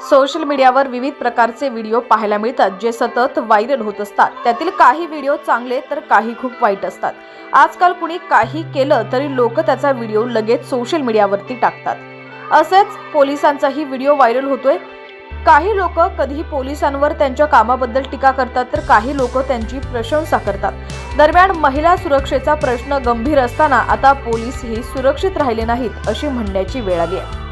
Social मीडियावर विविध प्रकारचे व्हिडिओ पाहायला मिळतात जे सतत व्हायरल होत असतात। त्यातील काही व्हिडिओ चांगले तर काही खूप वाईट असतात। आजकाल कुणी काही केलं तरी लोक त्याचा व्हिडिओ लगेच सोशल मीडियावरती टाकतात। असेच पोलिसांचाही व्हिडिओ व्हायरल होतोय। काही लोक कधी पोलिसांवर त्यांच्या कामाबद्दल टीका करतात तर काही लोक त्यांची प्रशंसा करतात। दरम्यान महिला सुरक्षेचा प्रश्न गंभीर असताना आता पोलीस ही सुरक्षित राहिले नाहीत अशी म्हणण्याची वेळ आली आहे।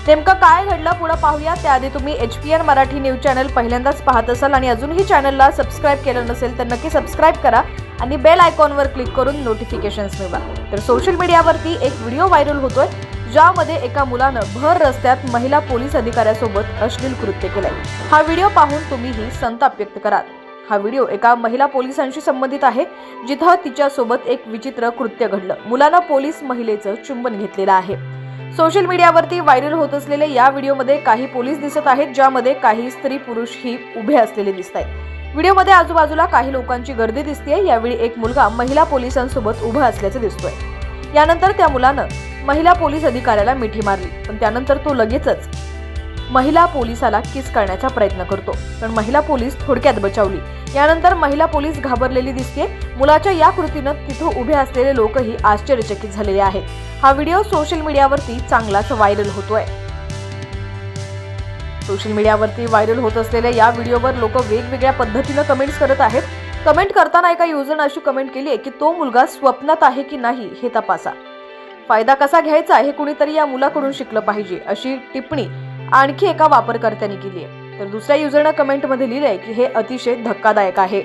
नेमकं काय घडलं पुढे पाहूया। त्याआधी तुम्ही HPN मराठी न्यूज चॅनल पहिल्यांदाच पाहत असाल आणि अजूनही चॅनलला सबस्क्राइब केलं नसेल तर नक्की सबस्क्राइब करा आणि बेल आयकॉनवर क्लिक करून नोटिफिकेशन्स मिळवा। तर सोशल मीडियावरती एक व्हिडिओ व्हायरल होतोय ज्यामध्ये एका मुलानं भर रस्त्यात महिला पोलीस अधिकाऱ्यासोबत अश्लील कृत्य केलंय। हा व्हिडिओ पाहून तुम्हीही संताप व्यक्त कराल। हा व्हिडिओ एका महिला पोलिसांशी संबंधित आहे जिथं तिच्यासोबत एक विचित्र कृत्य घडलं। मुलानं पोलीस महिलेचं चुंबन घेतलेलं आहे। सोशल मीडियावरती व्हायरल होत असलेल्या या व्हिडिओमध्ये काही पोलीस दिसत आहेत ज्यामध्ये काही स्त्री पुरुष ही उभे असलेले दिसत आहेत। व्हिडिओमध्ये आजूबाजूला काही लोकांची गर्दी दिसतेय। यावेळी एक मुलगा महिला पोलिसांसोबत उभा असल्याचं दिसतोय। यानंतर त्या मुलानं महिला पोलीस अधिकाऱ्याला मिठी मारली पण त्यानंतर तो लगेचच महिला पोलिसाला किस करण्याचा प्रयत्न करतो पण महिला पोलीस थोडक्यात बचावली। यानंतर महिला पोलीस घाबरलेली दिसते। मुलाच्या या कृतीनं तिथं उभे असलेले लोकही आश्चर्यचकित झालेले आहेत। हा व्हिडिओ सोशल मीडियावरती चांगलाच व्हायरल होतोय। सोशल मीडियावरती व्हायरल होत असलेल्या या व्हिडिओवर लोक वेगवेगळ्या पद्धतीने कमेंट्स करत आहेत। कमेंट करताना एका युजरने अशी कमेंट केली आहे की तो मुलगा स्वप्नात आहे की नाही हे तपासा। फायदा कसा घ्यायचा हे कुणीतरी या मुलाकडून शिकलं पाहिजे अशी टिप्पणी आणखी एका वापरकर्त्याने केली आहे। तर दुसऱ्या युजरने कमेंटमध्ये लिहिलंय की हे अतिशय धक्कादायक आहे।